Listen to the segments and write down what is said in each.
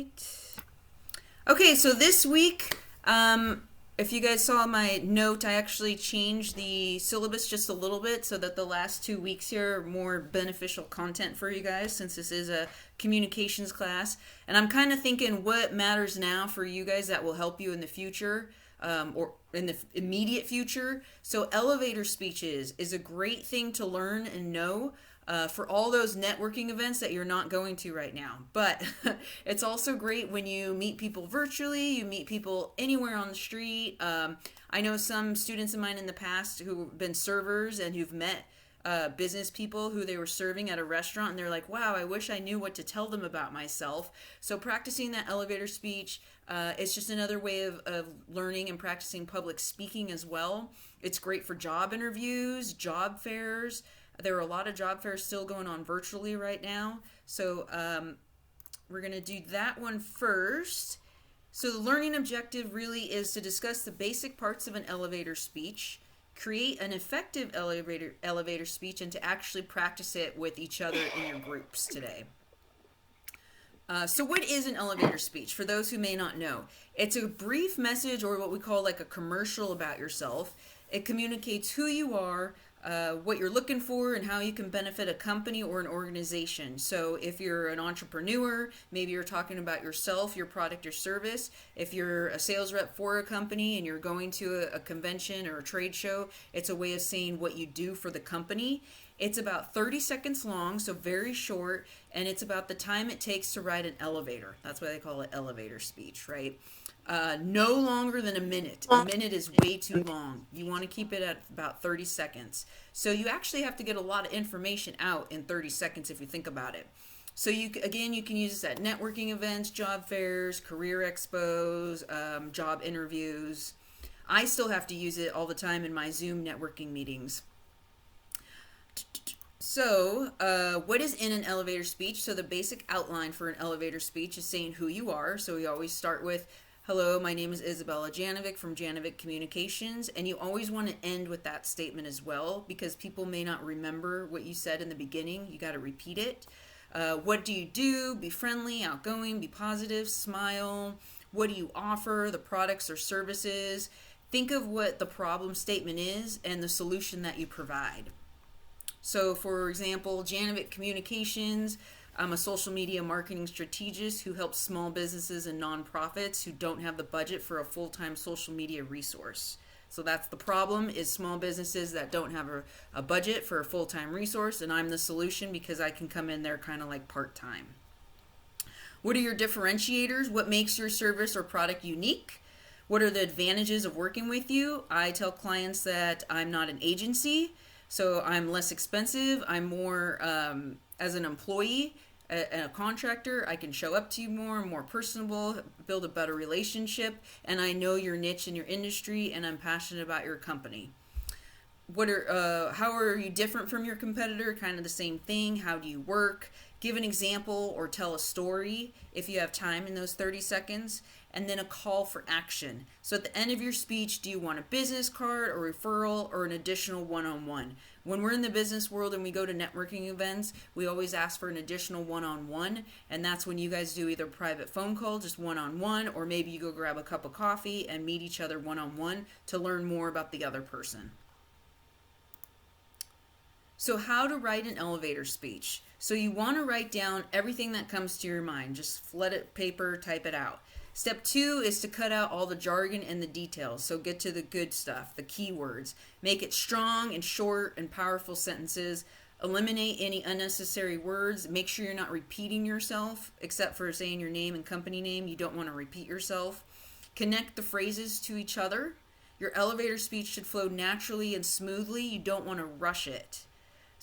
right. Okay, so this week, if you guys saw my note, I actually changed the syllabus just a little bit so that the last 2 weeks here are more beneficial content for you guys since this is a communications class. And I'm kind of thinking what matters now for you guys that will help you in the future. Or in the immediate future. So elevator speeches is a great thing to learn and know for all those networking events that you're not going to right now. But it's also great when you meet people virtually, you meet people anywhere on the street. I know some students of mine in the past who've been servers and who've met business people who they were serving at a restaurant, and they're like, wow, I wish I knew what to tell them about myself. So practicing that elevator speech is just another way of learning and practicing public speaking as well. It's great for job interviews, job fairs. There are a lot of job fairs still going on virtually right now. So we're going to do that one first. So the learning objective really is to discuss the basic parts of an elevator speech, create an effective elevator speech, and to actually practice it with each other in your groups today. So what is an elevator speech? For those who may not know, it's a brief message or what we call like a commercial about yourself. It communicates who you are, what you're looking for, and how you can benefit a company or an organization. So if you're an entrepreneur, maybe you're talking about yourself, your product or service. If you're a sales rep for a company and you're going to a convention or a trade show, it's a way of saying what you do for the company. It's about 30 seconds long, so very short, and it's about the time it takes to ride an elevator. That's why they call it elevator speech, right? No longer than a minute. A minute is way too long. You want to keep it at about 30 seconds. So you actually have to get a lot of information out in 30 seconds if you think about it. So you can use this at networking events, job fairs, career expos, job interviews. I still have to use it all the time in my Zoom networking meetings. So, what is in an elevator speech? So the basic outline for an elevator speech is saying who you are. So we always start with, hello, my name is Isabella Janovic from Janovic Communications. And you always want to end with that statement as well, because people may not remember what you said in the beginning. You got to repeat it. What do you do? Be friendly, outgoing, be positive, smile. What do you offer? The products or services. Think of what the problem statement is and the solution that you provide. So, for example, Janovic Communications, I'm a social media marketing strategist who helps small businesses and nonprofits who don't have the budget for a full-time social media resource. So that's the problem, is small businesses that don't have a budget for a full-time resource, and I'm the solution because I can come in there kind of like part-time. What are your differentiators? What makes your service or product unique? What are the advantages of working with you? I tell clients that I'm not an agency, so I'm less expensive. I'm more, as an employee, a contractor, I can show up to you more personable, build a better relationship, and I know your niche in your industry, and I'm passionate about your company. How are you different from your competitor? Kind of the same thing. How do you work? Give an example or tell a story if you have time in those 30 seconds. And then a call for action. So at the end of your speech, do you want a business card, a referral, or an additional one-on-one? When we're in the business world and we go to networking events, we always ask for an additional one-on-one, and that's when you guys do either a private phone call, just one-on-one, or maybe you go grab a cup of coffee and meet each other one-on-one to learn more about the other person. So how to write an elevator speech. So you want to write down everything that comes to your mind. Just flood it paper, type it out. Step 2 is to cut out all the jargon and the details. So get to the good stuff, the keywords. Make it strong and short and powerful sentences. Eliminate any unnecessary words. Make sure you're not repeating yourself, except for saying your name and company name. You don't want to repeat yourself. Connect the phrases to each other. Your elevator speech should flow naturally and smoothly. You don't want to rush it.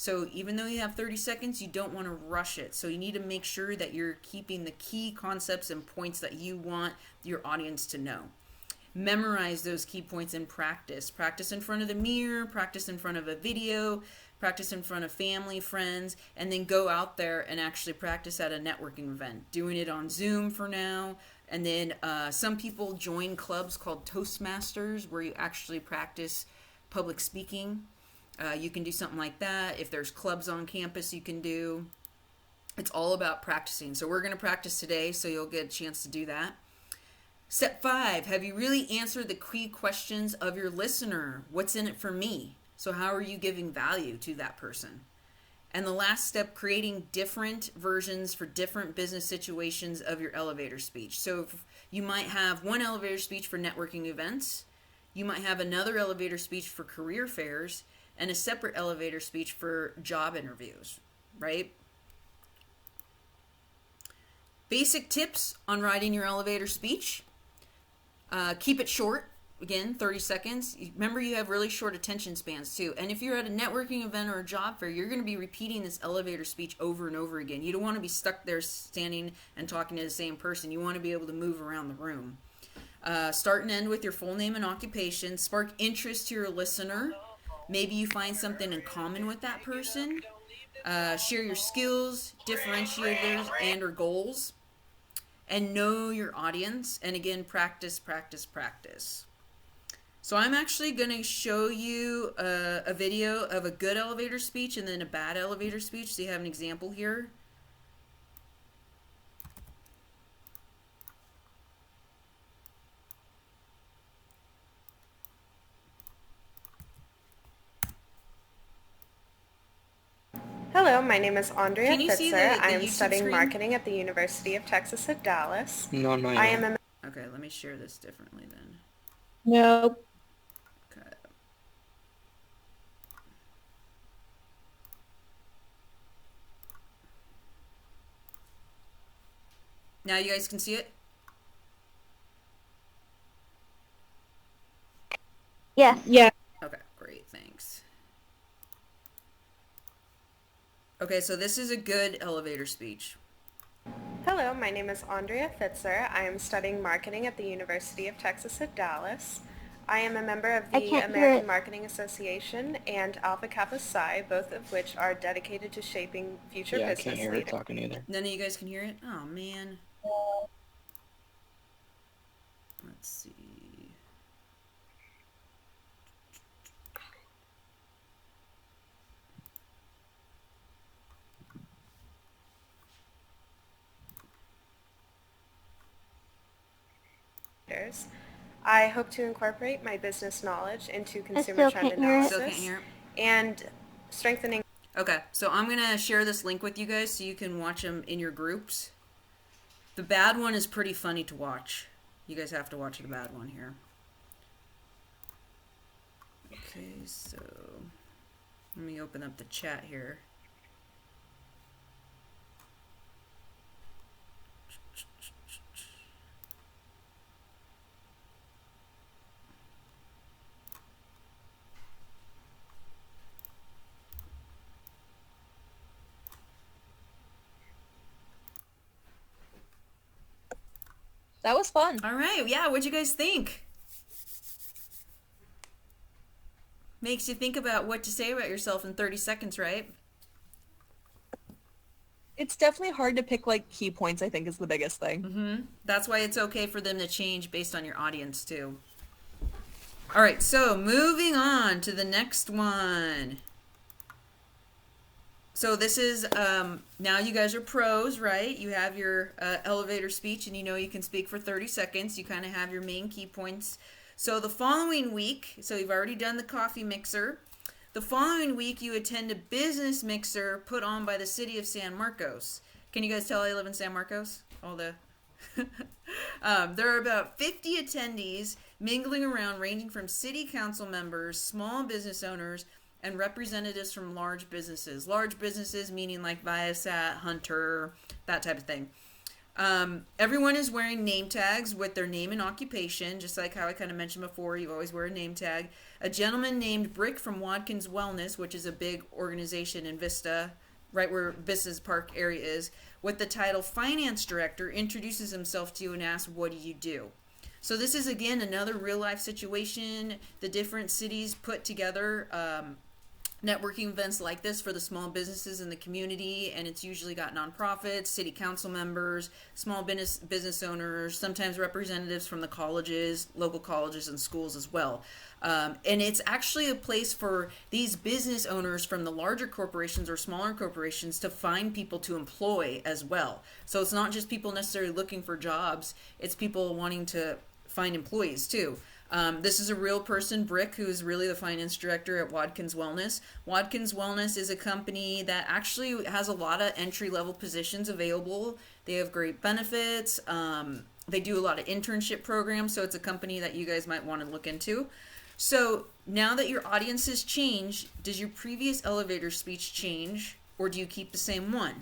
So even though you have 30 seconds, you don't want to rush it. So you need to make sure that you're keeping the key concepts and points that you want your audience to know. Memorize those key points and practice. Practice in front of the mirror, practice in front of a video, practice in front of family, friends, and then go out there and actually practice at a networking event. Doing it on Zoom for now. And then some people join clubs called Toastmasters where you actually practice public speaking. You can do something like that. If there's clubs on campus, you can do. It's all about practicing. So we're going to practice today, so you'll get a chance to do that. Step 5, have you really answered the key questions of your listener? What's in it for me? So how are you giving value to that person? And the last step, creating different versions for different business situations of your elevator speech. So you might have one elevator speech for networking events, you might have another elevator speech for career fairs, and a separate elevator speech for job interviews, right? Basic tips on writing your elevator speech. Keep it short. Again, 30 seconds. Remember, you have really short attention spans too. And if you're at a networking event or a job fair, you're going to be repeating this elevator speech over and over again. You don't want to be stuck there standing and talking to the same person. You want to be able to move around the room. Start and end with your full name and occupation. Spark interest to your listener. Maybe you find something in common with that person. Share your skills, differentiators, and or goals. And know your audience. And again, practice, practice, practice. So I'm actually going to show you a video of a good elevator speech and then a bad elevator speech. So you have an example here. Hello, my name is Andrea Can you see Fitzer. the I am YouTube studying screen? marketing at the University of Texas at Dallas. No, no, I am a Okay, let me share this differently then. Nope. Okay. Now you guys can see it? Yes. Yeah. Okay, great, thanks. Okay, so this is a good elevator speech. Hello, my name is Andrea Fitzer. I am studying marketing at the University of Texas at Dallas. I am a member of I the can't hear American it. Marketing Association and Alpha Kappa Psi, both of which are dedicated to shaping future Yeah, I business can't hear her leaders. talking either. None of you guys can hear it? Oh, man. Let's see. I hope to incorporate my business knowledge into I consumer still trend can't hear it. Still can't analysis hear it? and strengthening. Okay, so I'm going to share this link with you guys so you can watch them in your groups. The bad one is pretty funny to watch. You guys have to watch the bad one here. Okay, so let me open up the chat here. That was fun. All right, yeah, what'd you guys think? Makes you think about what to say about yourself in 30 seconds, right? It's definitely hard to pick like key points, I think is the biggest thing. That's why it's okay for them to change based on your audience too. All right, so moving on to the next one. So this is, now you guys are pros, right? You have your elevator speech and you know you can speak for 30 seconds. You kind of have your main key points. So the following week, so you've already done the coffee mixer. The following week you attend a business mixer put on by the city of San Marcos. Can you guys tell I live in San Marcos? All the there are about 50 attendees mingling around, ranging from city council members, small business owners, and representatives from large businesses. Large businesses meaning like Viasat, Hunter, that type of thing. Everyone is wearing name tags with their name and occupation, just like how I kind of mentioned before, you always wear a name tag. A gentleman named Brick from Watkins Wellness, which is a big organization in Vista, right where Business Park area is, with the title Finance Director, introduces himself to you and asks, what do you do? So this is, again, another real-life situation. The different cities put together networking events like this for the small businesses in the community, and it's usually got nonprofits, city council members, small business owners, sometimes representatives from the colleges, local colleges and schools as well. And it's actually a place for these business owners from the larger corporations or smaller corporations to find people to employ as well. So it's not just people necessarily looking for jobs, it's people wanting to find employees too. This is a real person, Brick, who is really the finance director at Watkins Wellness. Watkins Wellness is a company that actually has a lot of entry-level positions available. They have great benefits. They do a lot of internship programs, so it's a company that you guys might want to look into. So now that your audience has changed, does your previous elevator speech change, or do you keep the same one?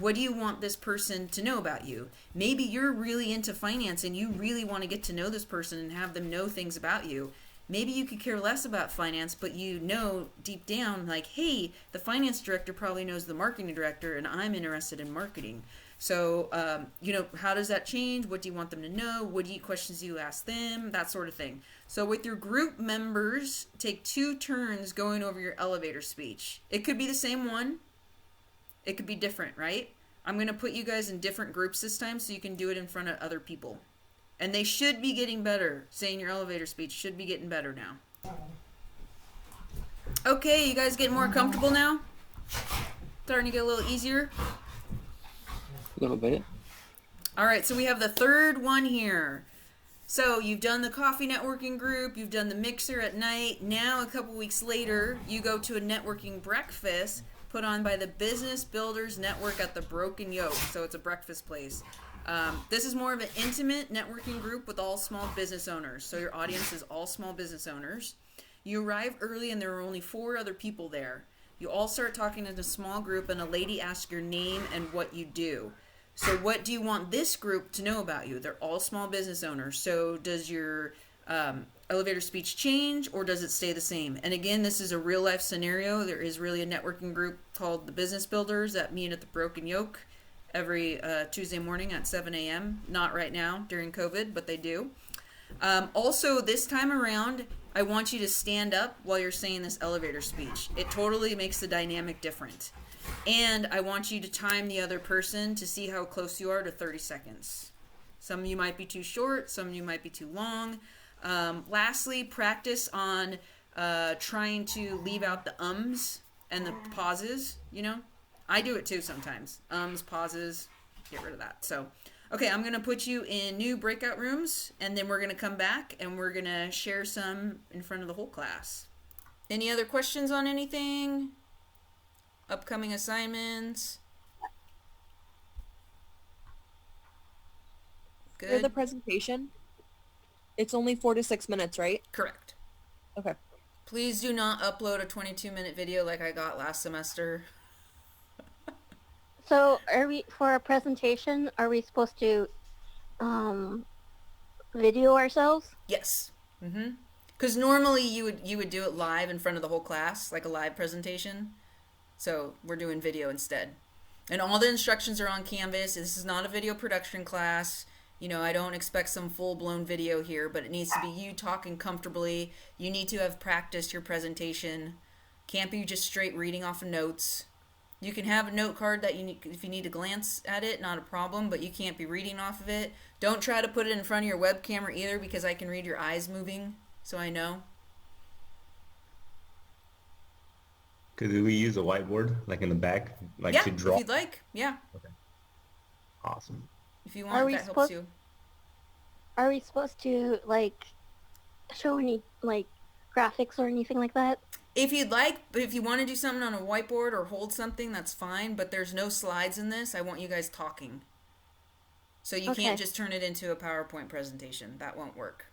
What do you want this person to know about you? Maybe you're really into finance and you really want to get to know this person and have them know things about you. Maybe you could care less about finance, but you know deep down, like, hey, the finance director probably knows the marketing director and I'm interested in marketing. So, how does that change? What do you want them to know? Questions do you ask them? That sort of thing. So with your group members, take 2 turns going over your elevator speech. It could be the same one. It could be different, right? I'm going to put you guys in different groups this time so you can do it in front of other people. And they should be getting better. Saying your elevator speech should be getting better now. Okay, you guys getting more comfortable now? Starting to get a little easier? A little bit. All right, so we have the third one here. So you've done the coffee networking group, you've done the mixer at night. Now, a couple weeks later, you go to a networking breakfast put on by the Business Builders Network at the Broken Yoke. So it's a breakfast place. This is more of an intimate networking group with all small business owners. So your audience is all small business owners. You arrive early and there are only 4 other people there. You all start talking in a small group and a lady asks your name and what you do. So what do you want this group to know about you? They're all small business owners. So does your elevator speech change or does it stay the same? And again, this is a real life scenario. There is really a networking group called the Business Builders that meet at the Broken Yoke every Tuesday morning at 7 a.m. Not right now during COVID, but they do. Also, this time around, I want you to stand up while you're saying this elevator speech. It totally makes the dynamic different. And I want you to time the other person to see how close you are to 30 seconds. Some of you might be too short, some of you might be too long. Lastly, practice on trying to leave out the ums and the pauses, I do it too sometimes. Ums, pauses, get rid of that. So, okay, I'm going to put you in new breakout rooms, and then we're going to come back, and we're going to share some in front of the whole class. Any other questions on anything? Upcoming assignments? For Good? the presentation, it's only 4 to 6 minutes, right? Correct. Okay. Please do not upload a 22-minute video like I got last semester. So for our presentation, are we supposed to video ourselves? Yes. Because normally you would do it live in front of the whole class, like a live presentation. So we're doing video instead. And all the instructions are on Canvas. This is not a video production class. I don't expect some full-blown video here, but it needs to be you talking comfortably. You need to have practiced your presentation. Can't be just straight reading off of notes. You can have a note card that if you need to glance at it, not a problem, but you can't be reading off of it. Don't try to put it in front of your web camera either, because I can read your eyes moving, so I know. Could we use a whiteboard, like in the back, Yeah, to draw? if you'd like. Yeah, Awesome. if you want, that helps you. Are we supposed to show any graphics or anything like that? If you'd like, but if you want to do something on a whiteboard or hold something, that's fine, but there's no slides in this. I want you guys talking. So you can't just turn it into a PowerPoint presentation. That won't work.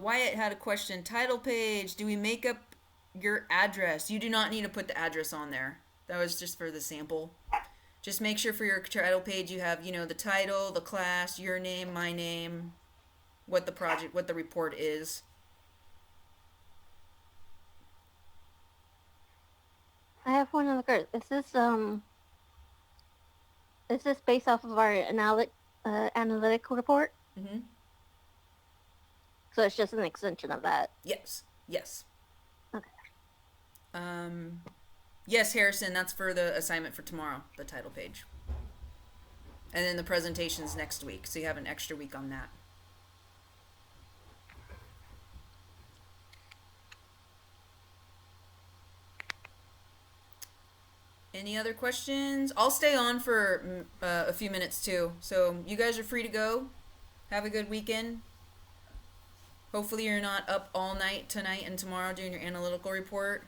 Wyatt had a question. Title page, do we make up your address? You do not need to put the address on there. That was just for the sample. Just make sure for your title page you have, the title, the class, your name, my name, what the report is. I have one other question. Is this based off of our analytical report? Mm-hmm. So it's just an extension of that. Yes. Yes. Okay. Yes, Harrison, that's for the assignment for tomorrow, the title page. And then the presentation's next week, so you have an extra week on that. Any other questions? I'll stay on for a few minutes too. So you guys are free to go. Have a good weekend. Hopefully you're not up all night tonight and tomorrow doing your analytical report.